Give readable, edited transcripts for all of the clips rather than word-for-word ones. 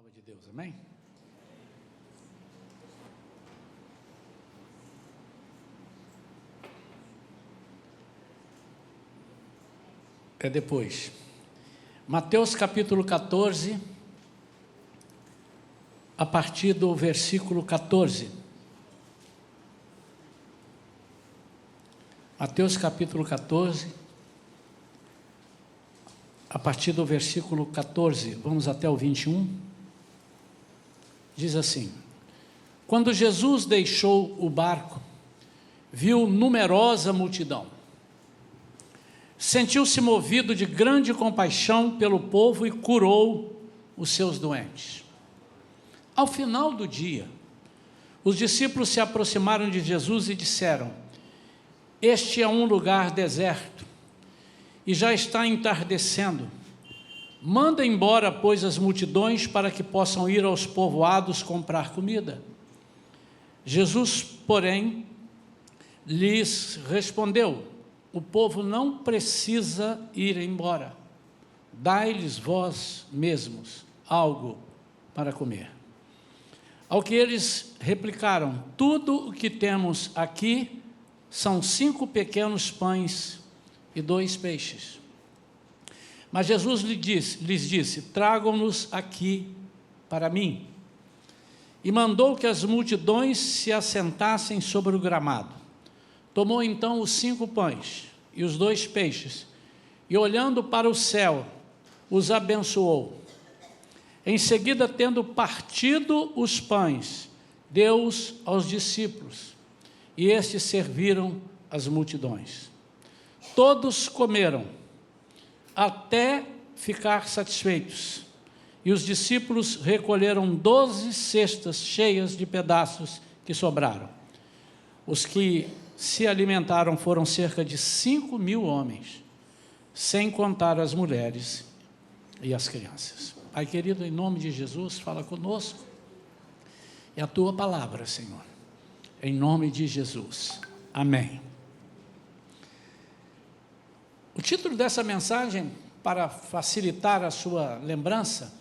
palavra de Deus, amém? É depois. Mateus capítulo 14, a partir do versículo 14. Mateus capítulo 14, a partir do versículo 14, vamos até o 21. Diz assim: quando Jesus deixou o barco, viu numerosa multidão. Sentiu-se movido de grande compaixão pelo povo e curou os seus doentes. Ao final do dia, os discípulos se aproximaram de Jesus e disseram: este é um lugar deserto e já está entardecendo. Manda embora, pois, as multidões para que possam ir aos povoados comprar comida. Jesus, porém, lhes respondeu: o povo não precisa ir embora. Dai-lhes vós mesmos algo para comer. Ao que eles replicaram: tudo o que temos aqui são 5 pequenos pães e 2 peixes. Mas Jesus lhes disse: tragam-nos aqui para mim. E mandou que as multidões se assentassem sobre o gramado. Tomou então os 5 pães e os 2 peixes, e olhando para o céu, os abençoou. Em seguida, tendo partido os pães, deu-os aos discípulos, e estes serviram as multidões. Todos comeram, até ficar satisfeitos, e os discípulos recolheram 12 cestas cheias de pedaços que sobraram. Os que se alimentaram foram cerca de 5.000 homens, sem contar as mulheres e as crianças. Pai querido, em nome de Jesus, fala conosco, e a Tua palavra, Senhor, em nome de Jesus, amém. O título dessa mensagem, para facilitar a sua lembrança,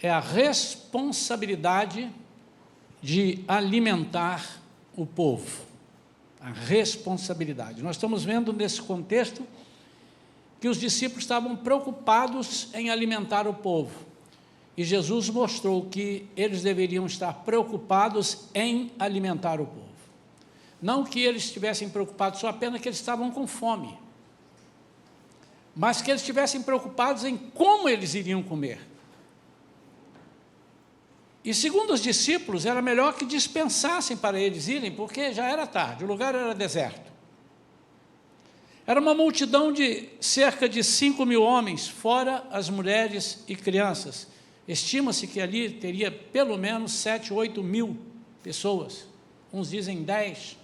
é a responsabilidade de alimentar o povo. A responsabilidade. Nós estamos vendo nesse contexto que os discípulos estavam preocupados em alimentar o povo. E Jesus mostrou que eles deveriam estar preocupados em alimentar o povo. Não que eles estivessem preocupados só apenas que eles estavam com fome, mas que eles estivessem preocupados em como eles iriam comer. E segundo os discípulos, era melhor que dispensassem para eles irem, porque já era tarde, o lugar era deserto. Era uma multidão de cerca de 5.000 homens, fora as mulheres e crianças. Estima-se que ali teria pelo menos 7, 8 mil pessoas, uns dizem 10.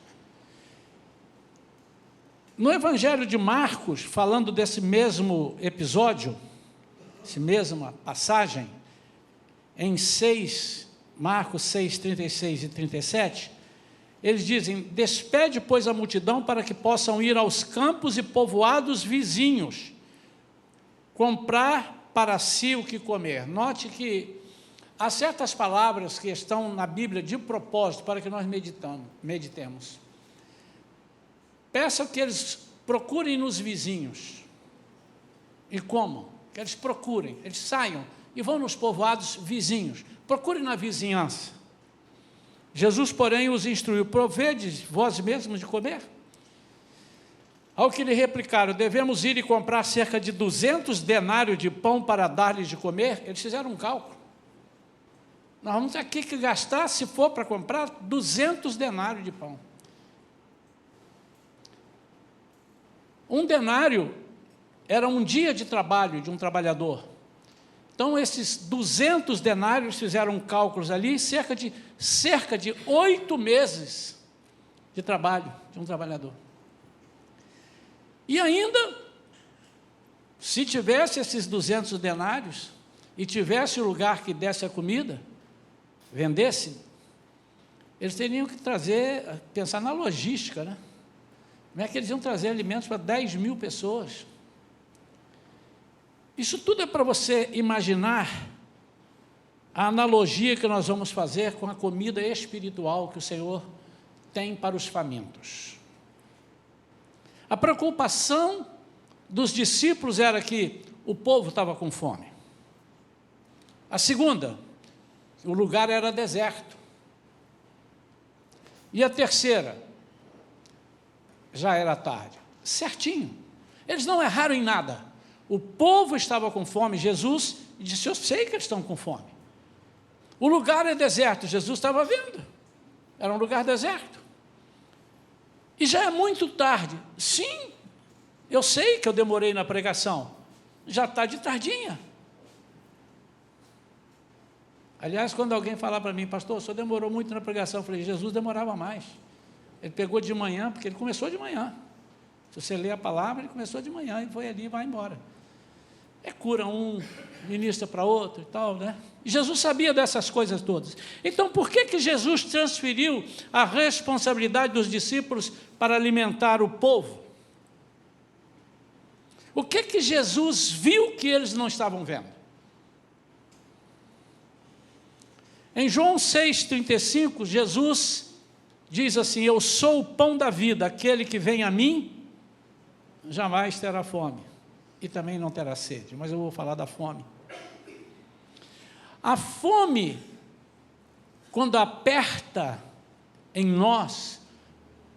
No Evangelho de Marcos, falando desse mesmo episódio, essa mesma passagem, em Marcos 6, 36 e 37, eles dizem: despede, pois, a multidão para que possam ir aos campos e povoados vizinhos, comprar para si o que comer. Note que há certas palavras que estão na Bíblia de propósito para que nós meditemos. Peça que eles procurem nos vizinhos. E como? Que eles procurem, eles saiam e vão nos povoados vizinhos. Procurem na vizinhança. Jesus, porém, os instruiu: provedes vós mesmos de comer? Ao que lhe replicaram: devemos ir e comprar cerca de 200 denários de pão para dar-lhes de comer. Eles fizeram um cálculo. Nós vamos ter aqui que gastar, se for para comprar, 200 denários de pão. Um denário era um dia de trabalho de um trabalhador. Então, esses 200 denários fizeram cálculos ali, cerca de 8 meses de trabalho de um trabalhador. E ainda, se tivesse esses 200 denários, e tivesse o lugar que desse a comida, vendesse, eles teriam que pensar na logística, né? Como é que eles iam trazer alimentos para 10.000 pessoas? Isso tudo é para você imaginar a analogia que nós vamos fazer com a comida espiritual que o Senhor tem para os famintos. A preocupação dos discípulos era que o povo estava com fome. A segunda, o lugar era deserto. E a terceira, já era tarde. Certinho. Eles não erraram em nada. O povo estava com fome. Jesus disse: eu sei que eles estão com fome. O lugar é deserto. Jesus estava vendo. Era um lugar deserto. E já é muito tarde. Sim, eu sei que eu demorei na pregação. Já está de tardinha. Aliás, quando alguém falar para mim: pastor, o senhor demorou muito na pregação, eu falei: Jesus demorava mais. Ele pegou de manhã, porque ele começou de manhã. Se você ler a palavra, ele começou de manhã e foi ali e vai embora. Cura um, ministra para outro e tal, né? E Jesus sabia dessas coisas todas. Então, por que Jesus transferiu a responsabilidade dos discípulos para alimentar o povo? O que Jesus viu que eles não estavam vendo? Em João 6,35, Jesus diz assim: eu sou o pão da vida, aquele que vem a mim jamais terá fome, e também não terá sede. Mas eu vou falar da fome. A fome, quando aperta em nós,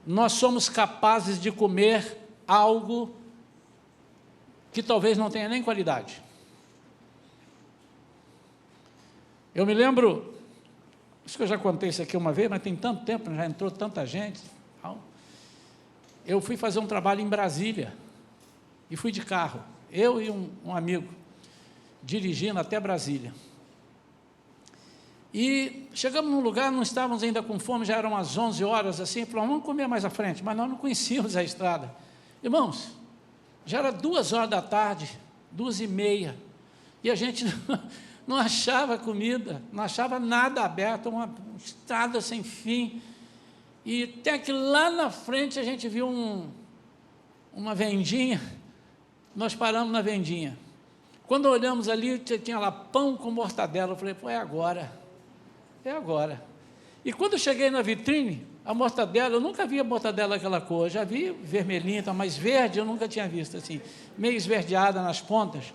nós somos capazes de comer algo que talvez não tenha nem qualidade. Eu me lembro, acho que eu já contei isso aqui uma vez, mas tem tanto tempo, já entrou tanta gente. Eu fui fazer um trabalho em Brasília, e fui de carro, eu e um amigo, dirigindo até Brasília. E chegamos num lugar, não estávamos ainda com fome, já eram umas 11 horas, assim, falamos: vamos comer mais à frente, mas nós não conhecíamos a estrada. Irmãos, já era 2 horas da tarde, 2h30, e a gente não achava comida, não achava nada aberto, uma estrada sem fim. E até que lá na frente a gente viu uma vendinha, nós paramos na vendinha. Quando olhamos ali, tinha lá pão com mortadela. Eu falei: pô, é agora, é agora. E quando eu cheguei na vitrine, a mortadela, eu nunca vi a mortadela daquela cor, eu já vi vermelhinha, mas verde eu nunca tinha visto, assim, meio esverdeada nas pontas.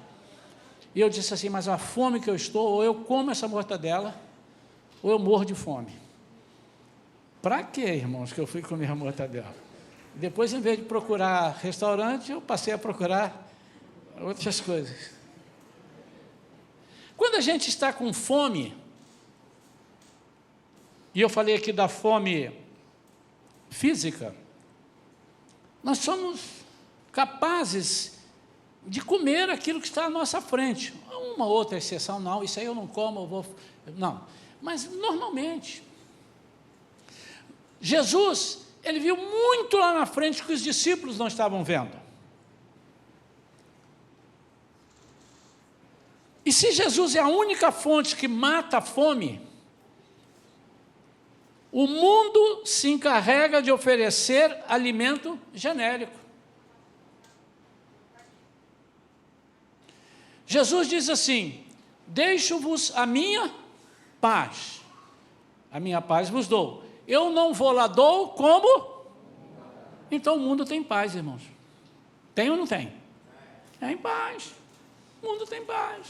E eu disse assim: mas a fome que eu estou, ou eu como essa mortadela, ou eu morro de fome. Para quê, irmãos, que eu fui comer a mortadela? Depois, em vez de procurar restaurante, eu passei a procurar outras coisas. Quando a gente está com fome, e eu falei aqui da fome física, nós somos capazes de comer aquilo que está à nossa frente. Uma outra exceção, não, isso aí eu não como, eu vou... Não, mas normalmente. Jesus, ele viu muito lá na frente que os discípulos não estavam vendo. E se Jesus é a única fonte que mata a fome, o mundo se encarrega de oferecer alimento genérico. Jesus diz assim: deixo-vos a minha paz vos dou. Eu não vou lá dou como? Então o mundo tem paz, irmãos. Tem ou não tem? Tem paz. O mundo tem paz.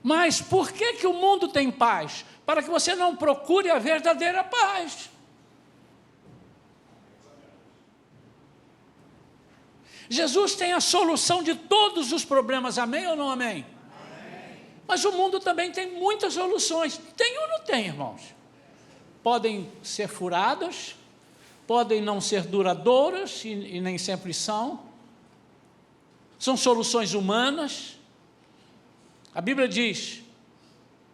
Mas por que o mundo tem paz? Para que você não procure a verdadeira paz. Jesus tem a solução de todos os problemas, amém ou não amém? Amém. Mas o mundo também tem muitas soluções. Tem ou não tem, irmãos? Podem ser furadas, podem não ser duradouras, e nem sempre são. São soluções humanas. A Bíblia diz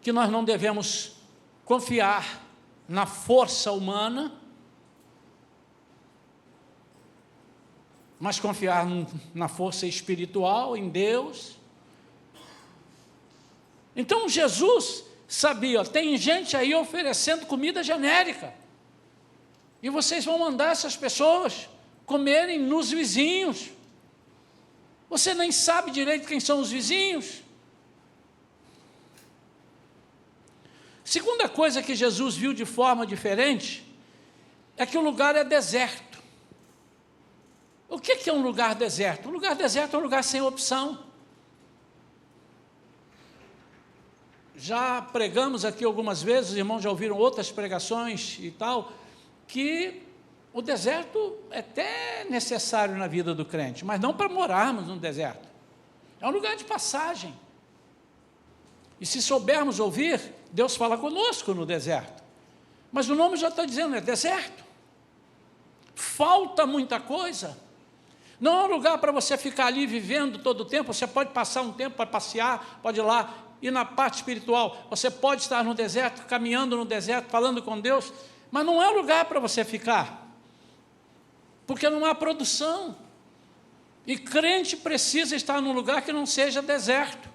que nós não devemos confiar na força humana, mas confiar na força espiritual, em Deus. Então Jesus sabia: tem gente aí oferecendo comida genérica, e vocês vão mandar essas pessoas comerem nos vizinhos. Você nem sabe direito quem são os vizinhos. Segunda coisa que Jesus viu de forma diferente é que o lugar é deserto. O que é um lugar deserto? Um lugar deserto é um lugar sem opção. Já pregamos aqui algumas vezes, os irmãos já ouviram outras pregações e tal, que o deserto é até necessário na vida do crente, mas não para morarmos no deserto. É um lugar de passagem. E se soubermos ouvir, Deus fala conosco no deserto. Mas o nome já está dizendo, é deserto. Falta muita coisa. Não é um lugar para você ficar ali vivendo todo o tempo. Você pode passar um tempo para passear, pode ir lá. E na parte espiritual, você pode estar no deserto, caminhando no deserto, falando com Deus, mas não é lugar para você ficar. Porque não há produção. E crente precisa estar num lugar que não seja deserto.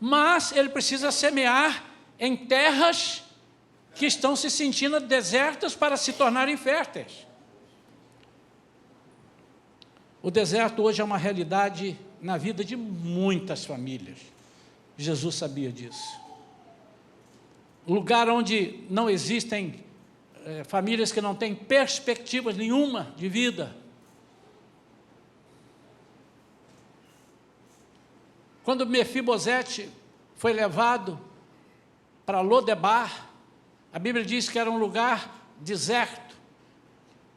Mas ele precisa semear em terras que estão se sentindo desertas para se tornarem férteis. O deserto hoje é uma realidade na vida de muitas famílias. Jesus sabia disso. Lugar onde não existem famílias que não têm perspectivas nenhuma de vida. Quando Mefibosete foi levado para Lodebar, a Bíblia diz que era um lugar deserto.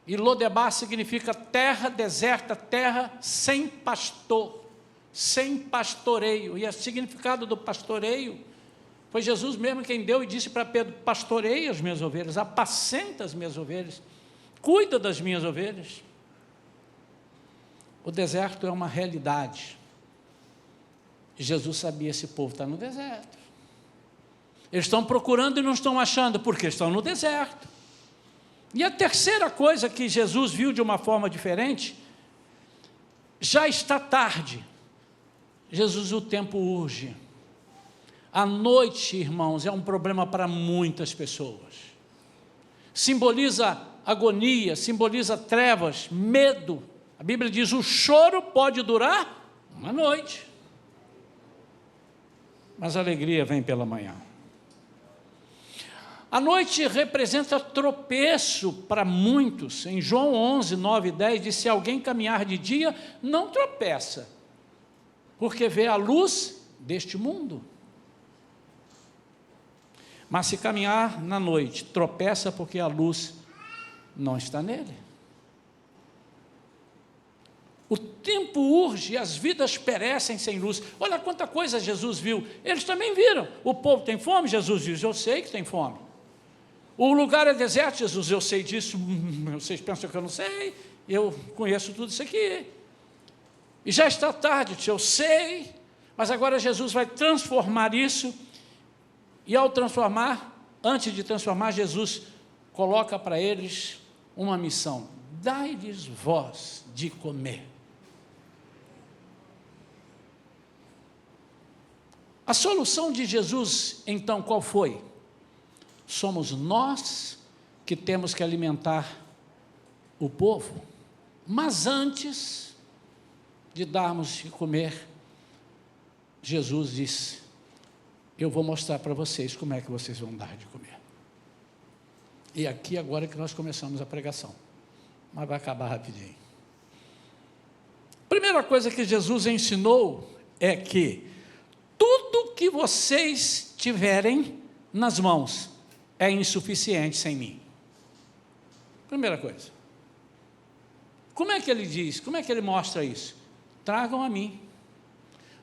E Lodebar significa terra deserta, terra sem pastor, sem pastoreio. E o significado do pastoreio foi Jesus mesmo quem deu e disse para Pedro: pastoreia as minhas ovelhas, apacenta as minhas ovelhas, cuida das minhas ovelhas. O deserto é uma realidade. Jesus sabia, esse povo está no deserto. Eles estão procurando e não estão achando, porque estão no deserto. E a terceira coisa que Jesus viu de uma forma diferente, já está tarde. Jesus, o tempo urge. A noite, irmãos, é um problema para muitas pessoas. Simboliza agonia, simboliza trevas, medo. A Bíblia diz, o choro pode durar uma noite, mas a alegria vem pela manhã. A noite representa tropeço para muitos. Em João 11, 9 e 10, diz, se alguém caminhar de dia, não tropeça, porque vê a luz deste mundo. Mas se caminhar na noite, tropeça porque a luz não está nele. O tempo urge, as vidas perecem sem luz. Olha quanta coisa Jesus viu. Eles também viram. O povo tem fome, Jesus diz, eu sei que tem fome. O lugar é deserto, Jesus, eu sei disso. Vocês pensam que eu não sei? Eu conheço tudo isso aqui. E já está tarde, eu sei. Mas agora Jesus vai transformar isso. E ao transformar, antes de transformar, Jesus coloca para eles uma missão: dai-lhes vós de comer. A solução de Jesus, então, qual foi? Somos nós que temos que alimentar o povo. Mas antes de darmos de comer, Jesus disse, eu vou mostrar para vocês como é que vocês vão dar de comer. E aqui agora que nós começamos a pregação, mas vai acabar rapidinho. Primeira coisa que Jesus ensinou é que tudo que vocês tiverem nas mãos é insuficiente sem mim. Primeira coisa. Como é que ele diz? Como é que ele mostra isso? Tragam a mim.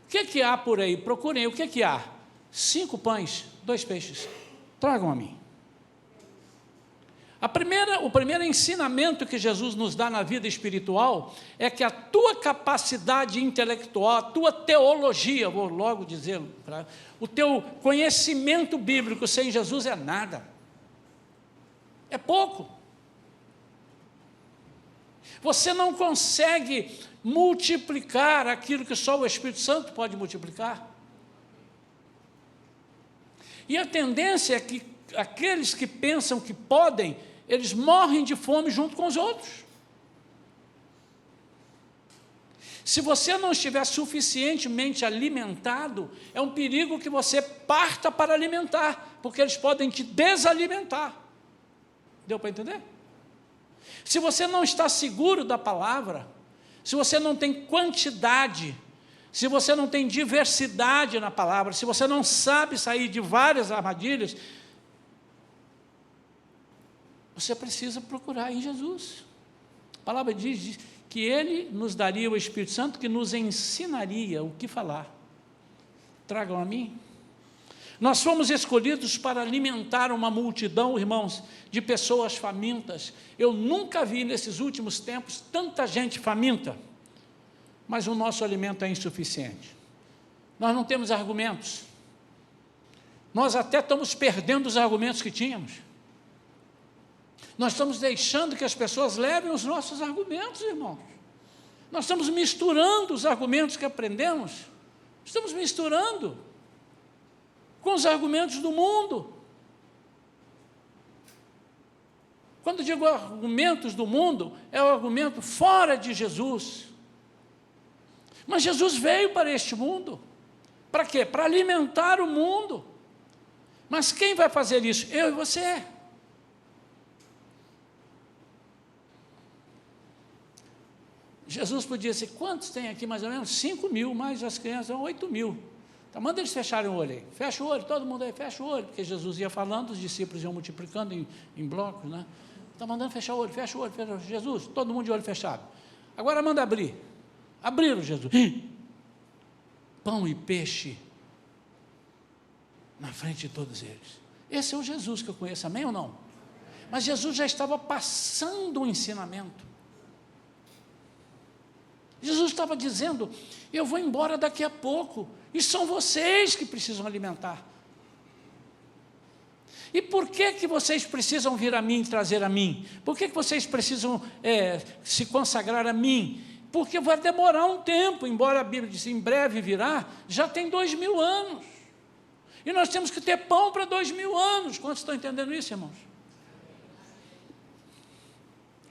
O que é que há por aí? Procurem. O que é que há? 5 pães, 2 peixes. Tragam a mim. O primeiro ensinamento que Jesus nos dá na vida espiritual é que a tua capacidade intelectual, a tua teologia, vou logo dizer, o teu conhecimento bíblico sem Jesus é nada. É pouco. Você não consegue multiplicar aquilo que só o Espírito Santo pode multiplicar. E a tendência é que aqueles que pensam que podem, eles morrem de fome junto com os outros. Se você não estiver suficientemente alimentado, é um perigo que você parta para alimentar, porque eles podem te desalimentar. Deu para entender? Se você não está seguro da palavra, se você não tem quantidade, se você não tem diversidade na palavra, se você não sabe sair de várias armadilhas, você precisa procurar em Jesus. A palavra diz que Ele nos daria o Espírito Santo, que nos ensinaria o que falar. Tragam a mim. Nós fomos escolhidos para alimentar uma multidão, irmãos, de pessoas famintas. Eu nunca vi nesses últimos tempos tanta gente faminta, mas o nosso alimento é insuficiente. Nós não temos argumentos. Nós até estamos perdendo os argumentos que tínhamos. Nós estamos deixando que as pessoas levem os nossos argumentos, irmãos. Nós estamos misturando os argumentos que aprendemos, estamos misturando com os argumentos do mundo. Quando digo argumentos do mundo, é o argumento fora de Jesus. Mas Jesus veio para este mundo. Para quê? Para alimentar o mundo. Mas quem vai fazer isso? Eu e você. Jesus podia dizer, quantos tem aqui mais ou menos? 5.000, mais as crianças, 8.000. Então, manda eles fecharem o olho aí. Fecha o olho, todo mundo aí, fecha o olho. Porque Jesus ia falando, os discípulos iam multiplicando em blocos, né? Está mandando fechar o olho, fecha o olho, fecha o olho. Jesus, todo mundo de olho fechado. Agora manda abrir. Abriram, Jesus. Pão e peixe na frente de todos eles. Esse é o Jesus que eu conheço, amém ou não? Mas Jesus já estava passando o ensinamento. Jesus estava dizendo, eu vou embora daqui a pouco, e são vocês que precisam alimentar. E por que vocês precisam vir a mim e trazer a mim? Por que vocês precisam se consagrar a mim? Porque vai demorar um tempo, embora a Bíblia diz, em breve virá, já tem 2.000 anos. E nós temos que ter pão para 2.000 anos. Quantos estão entendendo isso, irmãos?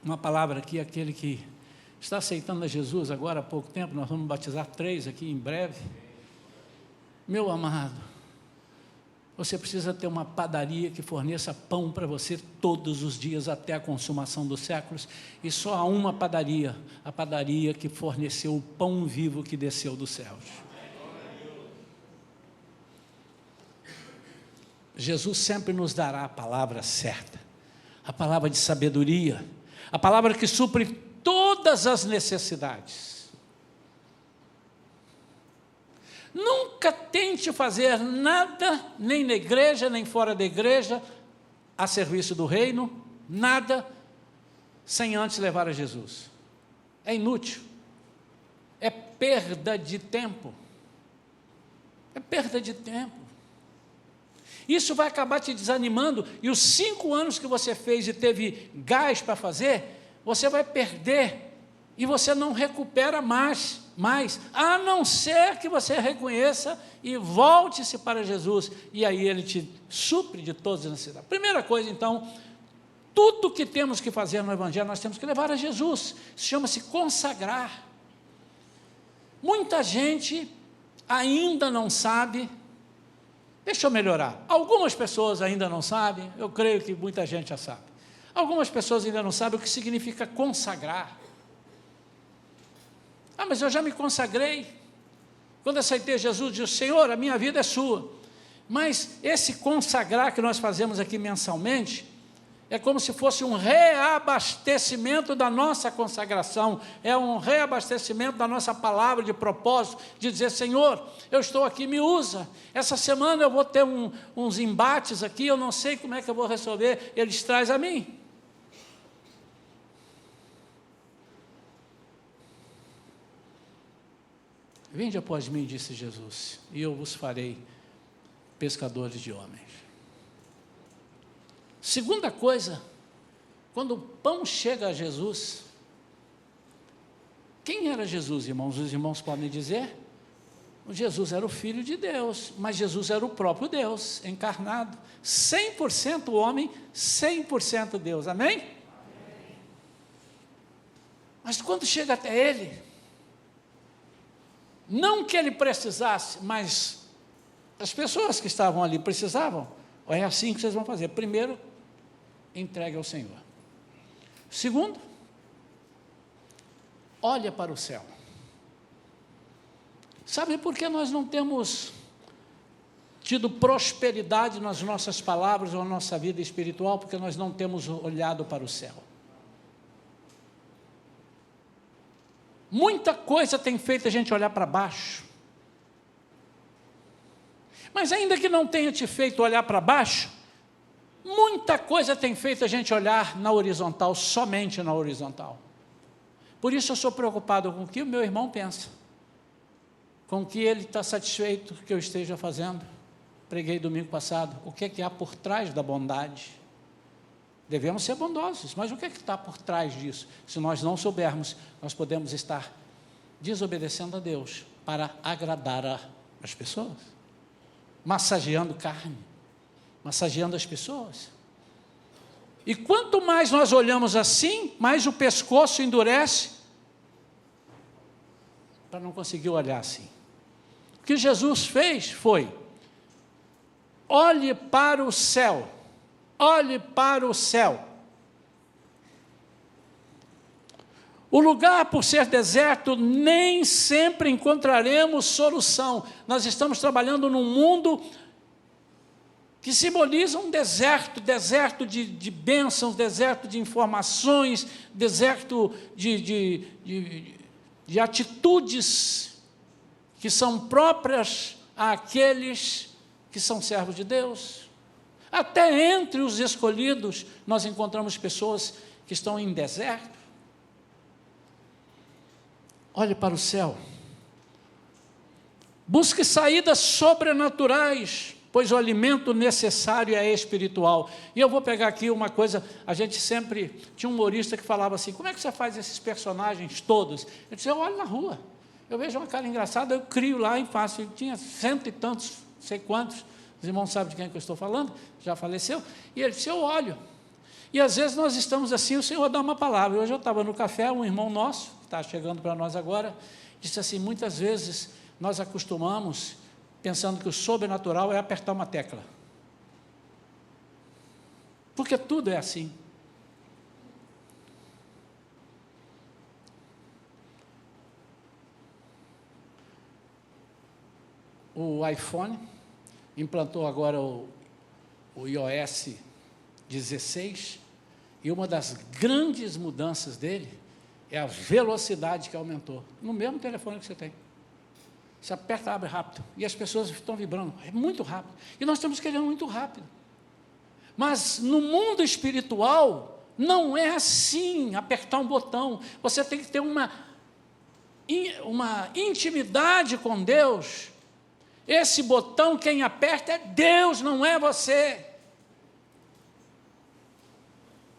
Uma palavra aqui, aquele que está aceitando a Jesus agora há pouco tempo, nós vamos batizar 3 aqui em breve. Meu amado, você precisa ter uma padaria que forneça pão para você todos os dias até a consumação dos séculos, e só há uma padaria, a padaria que forneceu o pão vivo que desceu dos céus. Jesus sempre nos dará a palavra certa, a palavra de sabedoria, a palavra que supre todas as necessidades. Nunca tente fazer nada, nem na igreja, nem fora da igreja, a serviço do reino, nada, sem antes levar a Jesus. É inútil, é perda de tempo, é perda de tempo. Isso vai acabar te desanimando, e os 5 anos que você fez e teve gás para fazer, você vai perder, e você não recupera mais, a não ser que você reconheça e volte-se para Jesus, e aí Ele te supre de todas as necessidades. Primeira coisa, então, tudo que temos que fazer no Evangelho, nós temos que levar a Jesus, chama-se consagrar. Muita gente ainda não sabe. Deixa eu melhorar, algumas pessoas ainda não sabem, eu creio que muita gente já sabe. Algumas pessoas ainda não sabem o que significa consagrar. Ah, mas eu já me consagrei. Quando aceitei Jesus, disse, Senhor, a minha vida é sua. Mas esse consagrar que nós fazemos aqui mensalmente, é como se fosse um reabastecimento da nossa consagração, é um reabastecimento da nossa palavra de propósito, de dizer, Senhor, eu estou aqui, me usa. Essa semana eu vou ter uns embates aqui, eu não sei como é que eu vou resolver, eles trazem a mim. Vinde após mim, disse Jesus, e eu vos farei pescadores de homens. Segunda coisa, quando o pão chega a Jesus, quem era Jesus, irmãos? Os irmãos podem dizer? Jesus era o Filho de Deus, mas Jesus era o próprio Deus, encarnado, 100% homem, 100% Deus, amém? Amém? Mas quando chega até Ele, Não que ele precisasse, mas as pessoas que estavam ali precisavam. É assim que vocês vão fazer. Primeiro, entregue ao Senhor. Segundo, olha para o céu. Sabe por que nós não temos tido prosperidade nas nossas palavras ou na nossa vida espiritual? Porque nós não temos olhado para o céu. Muita coisa tem feito a gente olhar para baixo. Mas ainda que não tenha te feito olhar para baixo, muita coisa tem feito a gente olhar na horizontal, somente na horizontal. Por isso eu sou preocupado com o que o meu irmão pensa, com o que ele está satisfeito que eu esteja fazendo. Preguei domingo passado, o que é que há por trás da bondade? Devemos ser bondosos, mas o que é que está por trás disso? Se nós não soubermos, nós podemos estar desobedecendo a Deus para agradar as pessoas, massageando carne, massageando as pessoas. E quanto mais nós olhamos assim, mais o pescoço endurece para não conseguir olhar assim. O que Jesus fez foi: olhe para o céu, olhe para o céu. O lugar, por ser deserto, nem sempre encontraremos solução. Nós estamos trabalhando num mundo que simboliza um deserto, deserto de bênçãos, deserto de informações, deserto de atitudes que são próprias àqueles que são servos de Deus. Até entre os escolhidos, nós encontramos pessoas que estão em deserto. Olhe para o céu. Busque saídas sobrenaturais, pois o alimento necessário é espiritual. E eu vou pegar aqui uma coisa, a gente sempre tinha um humorista que falava assim: como é que você faz esses personagens todos? Eu disse: eu olho na rua, eu vejo uma cara engraçada, eu crio lá e faço. Eu tinha 100 e tantos, sei quantos, os irmãos sabem de quem é que eu estou falando, já faleceu, e ele disse: eu olho. E às vezes nós estamos assim, o Senhor dá uma palavra. Hoje eu estava no café, um irmão nosso, que está chegando para nós agora, disse assim: muitas vezes nós acostumamos pensando que o sobrenatural é apertar uma tecla. Porque tudo é assim. O iPhone implantou agora o iOS 16, e uma das grandes mudanças dele é a velocidade que aumentou. No mesmo telefone que você tem. Você aperta, abre rápido, e as pessoas estão vibrando, é muito rápido. E nós estamos querendo muito rápido. Mas no mundo espiritual, não é assim, apertar um botão. Você tem que ter uma intimidade com Deus. Esse botão, quem aperta é Deus, não é você.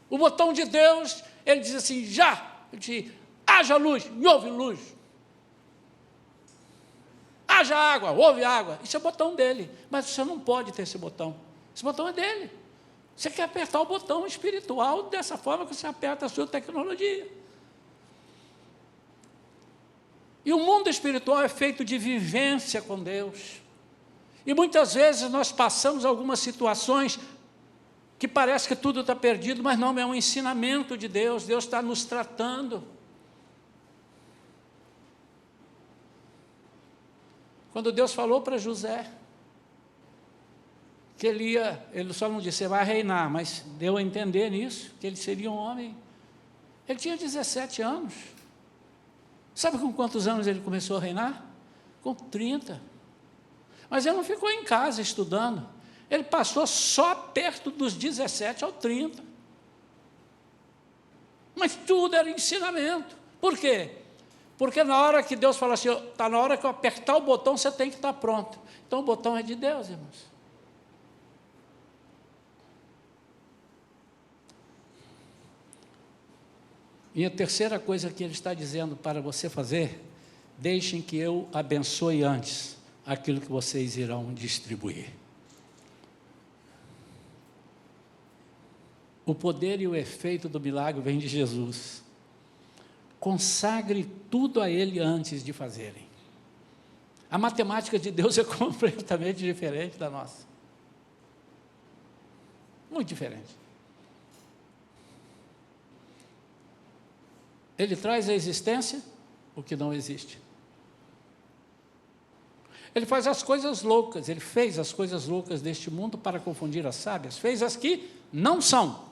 O botão de Deus, ele diz assim: já, ele diz, haja luz, e houve luz. Haja água, houve água. Isso é o botão dele, mas você não pode ter esse botão. Esse botão é dele. Você quer apertar o botão espiritual dessa forma que você aperta a sua tecnologia. E o mundo espiritual é feito de vivência com Deus. E muitas vezes nós passamos algumas situações que parece que tudo está perdido, mas não, é um ensinamento de Deus. Deus está nos tratando. Quando Deus falou para José que ele só não disse: você vai reinar, mas deu a entender nisso, que ele seria um homem. Ele tinha 17 anos. Sabe com quantos anos ele começou a reinar? Com 30. Mas ele não ficou em casa estudando. Ele passou só perto dos 17 aos 30. Mas tudo era ensinamento. Por quê? Porque na hora que Deus fala assim: está na hora que eu apertar o botão, você tem que estar pronto. Então o botão é de Deus, irmãos. E a terceira coisa que ele está dizendo para você fazer: deixem que eu abençoe antes aquilo que vocês irão distribuir. O poder e o efeito do milagre vem de Jesus. Consagre tudo a Ele antes de fazerem. A matemática de Deus é completamente diferente da nossa. Muito diferente. Ele traz à existência o que não existe. Ele faz as coisas loucas, ele fez as coisas loucas deste mundo para confundir as sábias, fez as que não são,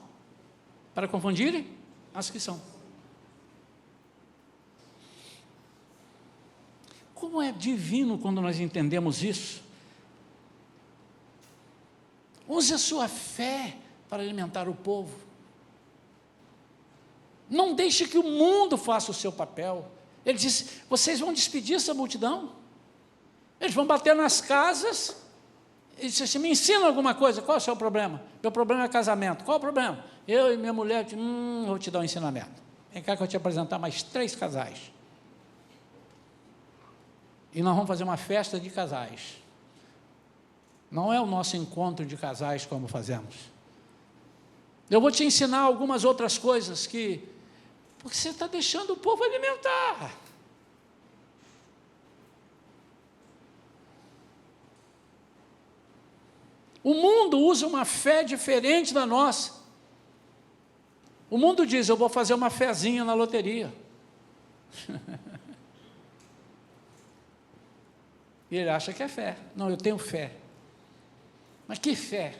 para confundirem as que são. Como é divino quando nós entendemos isso? Use a sua fé para alimentar o povo. Não deixe que o mundo faça o seu papel. Ele disse, vocês vão despedir essa multidão? Eles vão bater nas casas. Ele disse assim, me ensina alguma coisa. Qual é o seu problema? Meu problema é casamento. Qual é o problema? Eu e minha mulher, vou te dar um ensinamento. Vem cá que eu vou te apresentar mais 3 casais. E nós vamos fazer uma festa de casais. Não é o nosso encontro de casais como fazemos. Eu vou te ensinar algumas outras coisas porque você está deixando o povo alimentar. O mundo usa uma fé diferente da nossa. O mundo diz, eu vou fazer uma fezinha na loteria. E ele acha que é fé. Não, eu tenho fé. Mas que fé?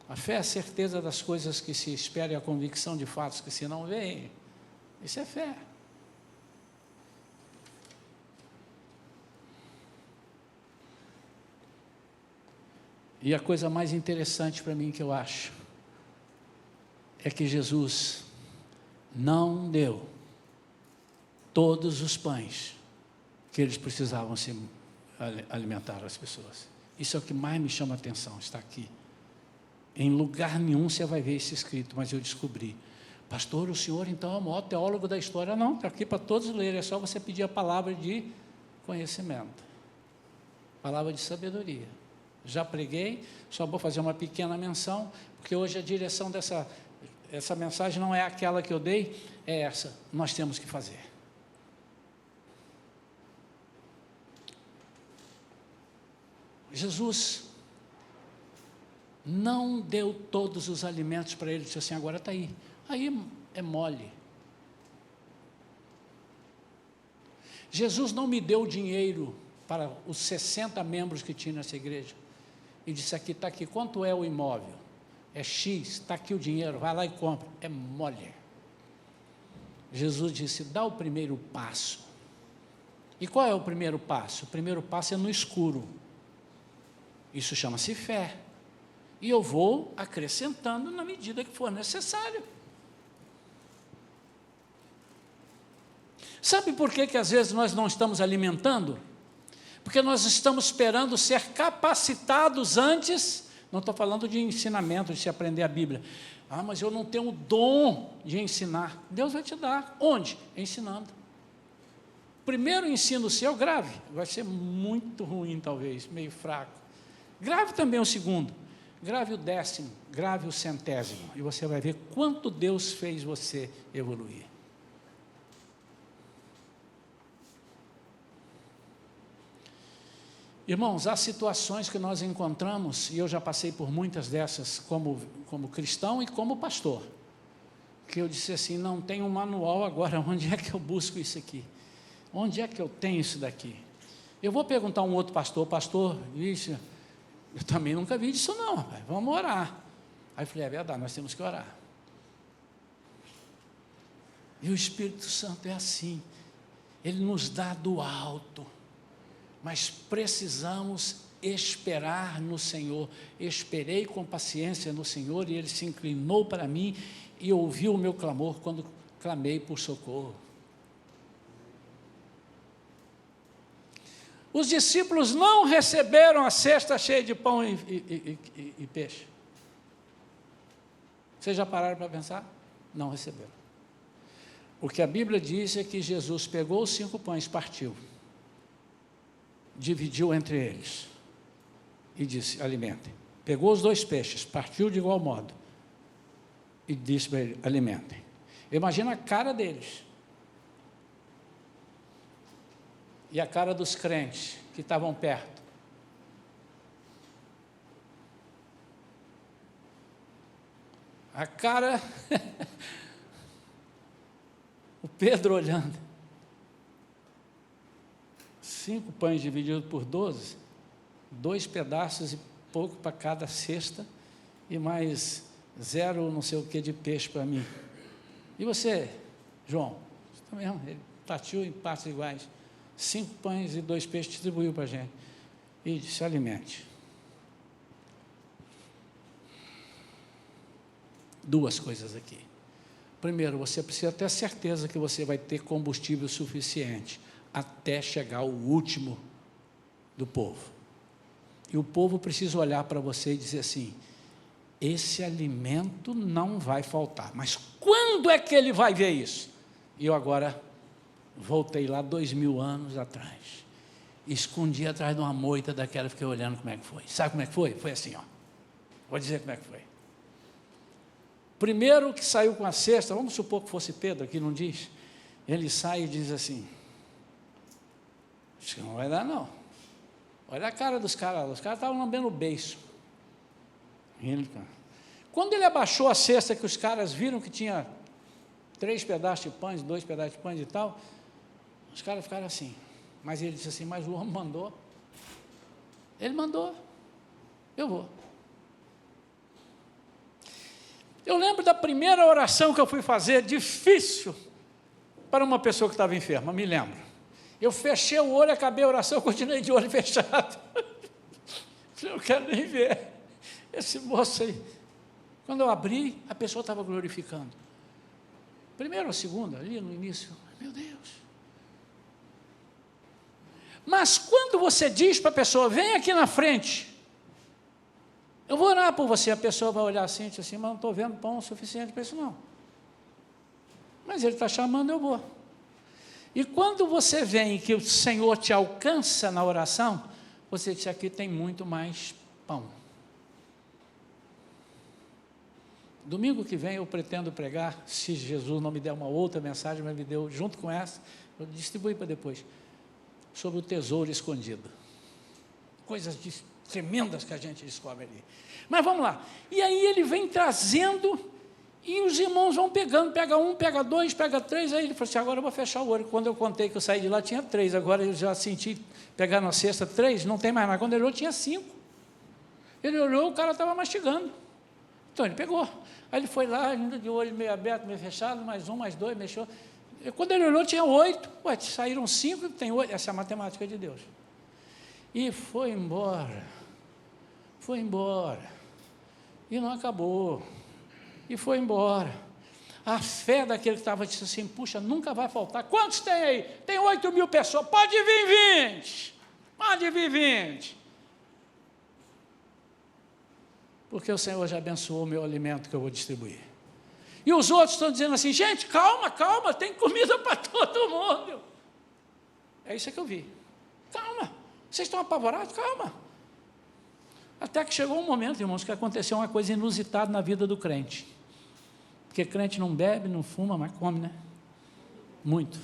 A fé é a certeza das coisas que se espera e a convicção de fatos que se não veem. Isso é fé. E a coisa mais interessante para mim que eu acho é que Jesus não deu todos os pães que eles precisavam se alimentar as pessoas. Isso é o que mais me chama a atenção, está aqui. Em lugar nenhum você vai ver isso escrito, mas eu descobri. Pastor, o senhor então é o maior teólogo da história. Não, está aqui para todos lerem, é só você pedir a palavra de conhecimento. Palavra de sabedoria. Já preguei, só vou fazer uma pequena menção, porque hoje a direção essa mensagem não é aquela que eu dei, é essa, nós temos que fazer. Jesus não deu todos os alimentos para ele, disse assim, agora está aí. Aí é mole. Jesus não me deu dinheiro para os 60 membros que tinha nessa igreja. E disse aqui, está aqui, quanto é o imóvel? É X, está aqui o dinheiro, vai lá e compra. É mole. Jesus disse, dá o primeiro passo. E qual é o primeiro passo? O primeiro passo é no escuro. Isso chama-se fé. E eu vou acrescentando na medida que for necessário. Sabe por que às vezes nós não estamos alimentando? Porque nós estamos esperando ser capacitados antes, não estou falando de ensinamento, de se aprender a Bíblia. Ah, mas eu não tenho o dom de ensinar. Deus vai te dar. Onde? Ensinando. Primeiro ensino seu, grave. Vai ser muito ruim talvez, meio fraco. Grave também o segundo. Grave o 10º, grave o 100º. E você vai ver quanto Deus fez você evoluir. Irmãos, há situações que nós encontramos, e eu já passei por muitas dessas como cristão e como pastor, que eu disse assim, não tem um manual agora, onde é que eu busco isso aqui? Onde é que eu tenho isso daqui? Eu vou perguntar a um outro pastor, isso, eu também nunca vi disso não, rapaz, vamos orar. Aí eu falei, é verdade, nós temos que orar. E o Espírito Santo é assim, ele nos dá do alto, mas precisamos esperar no Senhor. Esperei com paciência no Senhor, e Ele se inclinou para mim e ouviu o meu clamor quando clamei por socorro. Os discípulos não receberam a cesta cheia de pão e peixe. Vocês já pararam para pensar? Não receberam. O que a Bíblia diz é que Jesus pegou os 5 pães, partiu, dividiu entre eles e disse, alimentem. Pegou os 2 peixes, partiu de igual modo e disse para eles, alimentem. Imagina a cara deles. e a cara dos crentes que estavam perto. A cara, o Pedro olhando, 5 pães divididos por 12, 2 pedaços e pouco para cada cesta, e mais 0 não sei o que de peixe para mim. E você, João? Você também, ele partiu em partes iguais. 5 pães e 2 peixes distribuiu para a gente. E se alimente. 2 coisas aqui. Primeiro, você precisa ter certeza que você vai ter combustível suficiente até chegar o último do povo. E o povo precisa olhar para você e dizer assim: esse alimento não vai faltar. Mas quando é que ele vai ver isso? E eu agora voltei lá 2000 anos atrás. Escondi atrás de uma moita daquela, fiquei olhando como é que foi. Sabe como é que foi? Foi assim, ó. Vou dizer como é que foi. Primeiro que saiu com a cesta, vamos supor que fosse Pedro, aqui não diz. Ele sai e diz assim: acho que não vai dar não. Olha a cara dos caras, os caras estavam lambendo o beiço. Quando ele abaixou a cesta, que os caras viram que tinha 3 pedaços de pães, 2 pedaços de pães e tal, os caras ficaram assim. Mas ele disse assim: mas o homem mandou. Ele mandou, eu vou. Eu lembro da primeira oração que eu fui fazer, difícil, para uma pessoa que estava enferma, me lembro. Eu fechei o olho, acabei a oração, continuei de olho fechado. Eu não quero nem ver esse moço aí. Quando eu abri, a pessoa estava glorificando. Primeira ou segunda, ali no início, meu Deus. Mas quando você diz para a pessoa: vem aqui na frente, eu vou orar por você, a pessoa vai olhar assim e diz assim: mas não estou vendo pão suficiente para isso não. Mas ele está chamando, eu vou. E quando você vem que o Senhor te alcança na oração, você diz: aqui tem muito mais pão. Domingo que vem eu pretendo pregar, se Jesus não me der uma outra mensagem, mas me deu junto com essa, eu distribuí para depois, sobre o tesouro escondido. Coisas tremendas que a gente descobre ali. Mas vamos lá. E aí ele vem trazendo, e os irmãos vão pegando, pega 1, pega 2, pega 3, aí ele falou assim: agora eu vou fechar o olho. Quando eu contei que eu saí de lá, tinha 3, agora eu já senti pegar na cesta 3, não tem mais nada. Quando ele olhou, tinha 5. Ele olhou, o cara estava mastigando. Então ele pegou. Aí ele foi lá, ainda de olho meio aberto, meio fechado, mais 1, mais 2, mexeu. E quando ele olhou, tinha 8. Ué, saíram 5, tem 8. Essa é a matemática de Deus. E foi embora. Foi embora. E não acabou. E foi embora. A fé daquele que estava disse assim: puxa, nunca vai faltar. Quantos tem aí? Tem 8.000 pessoas. Pode vir 20. Pode vir 20. Porque o Senhor já abençoou o meu alimento que eu vou distribuir. E os outros estão dizendo assim: gente, calma, calma, tem comida para todo mundo. É isso que eu vi. Calma, vocês estão apavorados? Calma. Até que chegou um momento, irmãos, que aconteceu uma coisa inusitada na vida do crente. Porque crente não bebe, não fuma, mas come, né? Muito.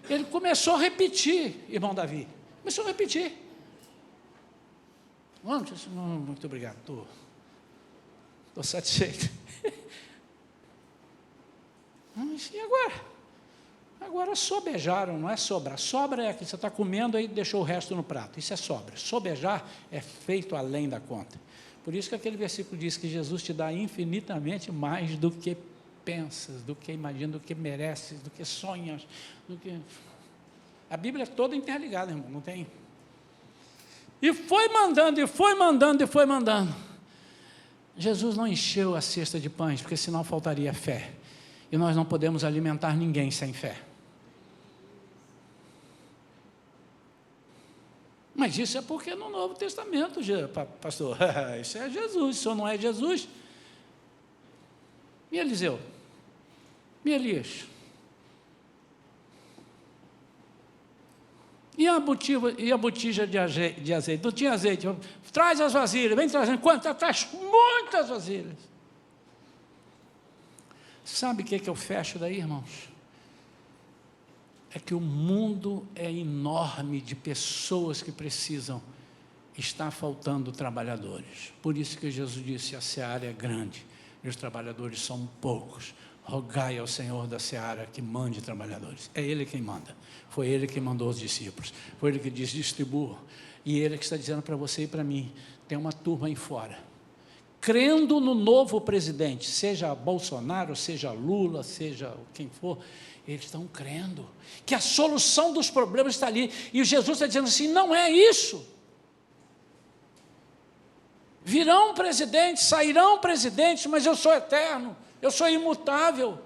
Ele começou a repetir, irmão Davi. Começou a repetir. Vamos, muito obrigado, estou satisfeito. Mas e agora? Agora sobejaram, não é sobra. Sobra é que você está comendo e deixou o resto no prato. Isso é sobra. Sobejar é feito além da conta. Por isso que aquele versículo diz que Jesus te dá infinitamente mais do que pensas, do que imaginas, do que mereces, do que sonhas, do que... A Bíblia é toda interligada, irmão, não tem... E foi mandando, e foi mandando, e foi mandando. Jesus não encheu a cesta de pães, porque senão faltaria fé. E nós não podemos alimentar ninguém sem fé. Mas isso é porque no Novo Testamento, pastor, isso é Jesus, isso não é Jesus. E Eliseu? E Elias? E a botija de azeite? Não tinha azeite. Traz as vasilhas, vem trazendo. Quanto? Traz muitas vasilhas. Sabe o que eu fecho daí, irmãos? é que o mundo é enorme de pessoas que precisam, está faltando trabalhadores. Por isso que Jesus disse, a seara é grande e os trabalhadores são poucos. Rogai ao Senhor da seara que mande trabalhadores. É Ele quem manda. Foi Ele que mandou os discípulos. Foi Ele que disse, distribua. E Ele que está dizendo para você e para mim, tem uma turma aí fora, crendo no novo presidente, seja Bolsonaro, seja Lula, seja quem for, eles estão crendo que a solução dos problemas está ali. E Jesus está dizendo assim, não é isso. Virão presidentes, sairão presidentes, mas eu sou eterno, eu sou imutável.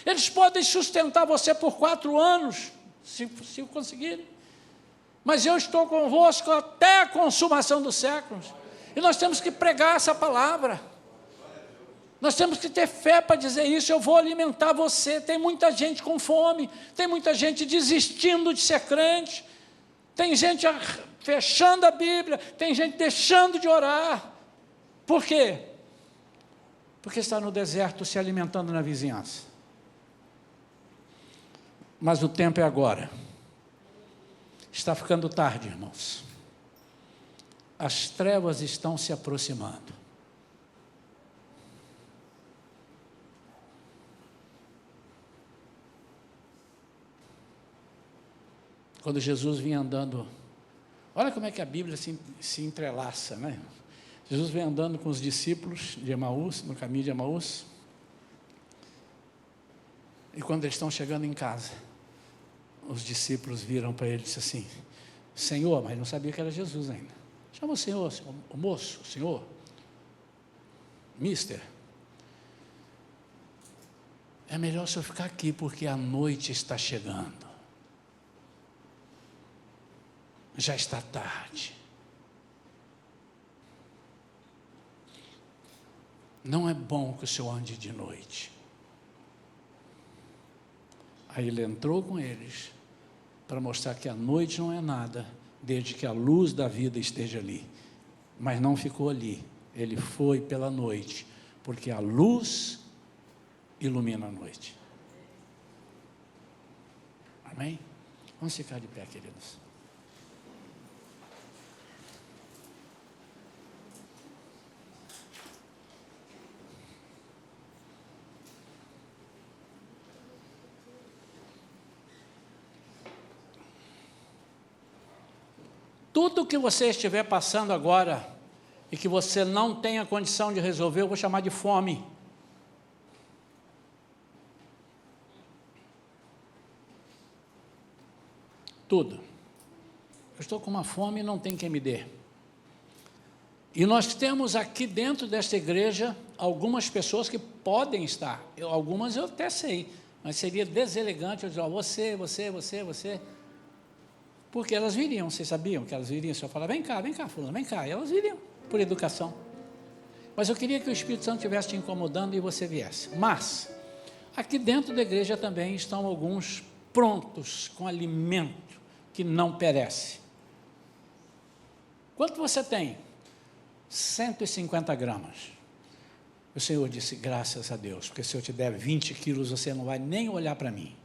Eles podem sustentar você por 4 anos, se conseguirem, mas eu estou convosco até a consumação dos séculos. E nós temos que pregar essa palavra. Nós temos que ter fé para dizer isso. Eu vou alimentar você. Tem muita gente com fome, tem muita gente desistindo de ser crente, tem gente fechando a Bíblia, tem gente deixando de orar. Por quê? Porque está no deserto se alimentando na vizinhança. Mas o tempo é agora. Está ficando tarde, irmãos. As trevas estão se aproximando. Quando Jesus vinha andando, olha como é que a Bíblia se entrelaça, né? Jesus vem andando com os discípulos de Emaús, no caminho de Emaús, e quando eles estão chegando em casa, os discípulos viram para ele e disseram assim, Senhor, mas não sabia que era Jesus ainda, chama o Senhor, o moço, o Senhor, mister, é melhor o senhor ficar aqui, porque a noite está chegando. Já está tarde. Não é bom que o senhor ande de noite. Aí ele entrou com eles para mostrar que a noite não é nada, desde que a luz da vida esteja ali. Mas não ficou ali. Ele foi pela noite, porque a luz ilumina a noite. Amém? Vamos ficar de pé, queridos. Tudo que você estiver passando agora e que você não tenha condição de resolver, eu vou chamar de fome. Tudo. Eu estou com uma fome e não tem quem me dê. E nós temos aqui dentro desta igreja algumas pessoas que podem estar, algumas eu até sei, mas seria deselegante eu dizer, você, porque elas viriam, vocês sabiam que elas viriam? Se eu falar, vem cá, fulano, vem cá, e elas viriam, por educação. Mas eu queria que o Espírito Santo estivesse te incomodando e você viesse. Mas, aqui dentro da igreja também estão alguns prontos com alimento que não perece. Quanto você tem? 150 gramas. O Senhor disse, graças a Deus, porque se eu te der 20 quilos, você não vai nem olhar para mim.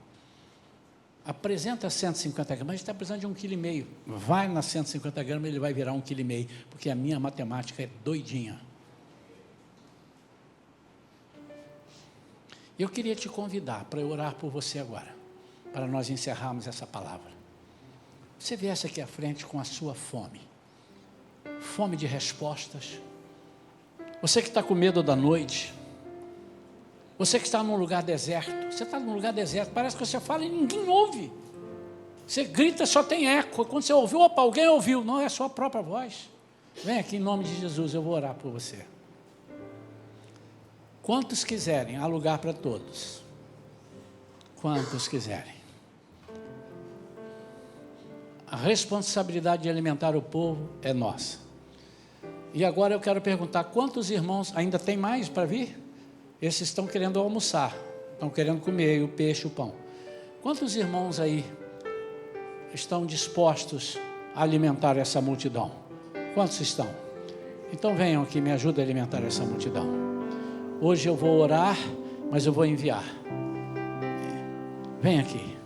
Apresenta 150 gramas, a gente está precisando de 1,5 kg. Vai nas 150 gramas, ele vai virar 1,5 kg, porque a minha matemática é doidinha. Eu queria te convidar para eu orar por você agora, para nós encerrarmos essa palavra. Você viesse aqui à frente com a sua fome, fome de respostas. Você que está com medo da noite, você que está num lugar deserto, você está num lugar deserto, parece que você fala e ninguém ouve. Você grita, só tem eco. Quando você ouviu, opa, alguém ouviu. Não, é a sua própria voz. Vem aqui em nome de Jesus, eu vou orar por você. Quantos quiserem, há lugar para todos. Quantos quiserem. A responsabilidade de alimentar o povo é nossa. E agora eu quero perguntar, quantos irmãos, ainda tem mais para vir? Esses estão querendo almoçar, estão querendo comer o peixe, o pão. Quantos irmãos aí estão dispostos a alimentar essa multidão? Quantos estão? Então venham aqui, me ajudem a alimentar essa multidão. Hoje eu vou orar, mas eu vou enviar. Vem aqui.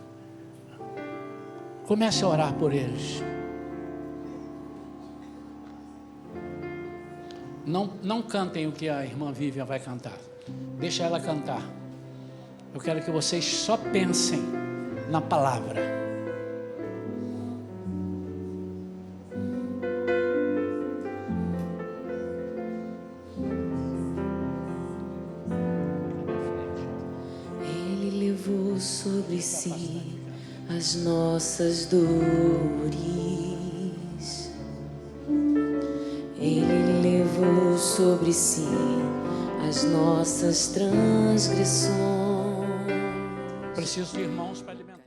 Comece a orar por eles. Não cantem o que a irmã Vivian vai cantar. Deixa ela cantar. Eu quero que vocês só pensem na palavra. Ele levou sobre si as nossas dores. Ele levou sobre si as nossas transgressões. Preciso de irmãos para alimentar.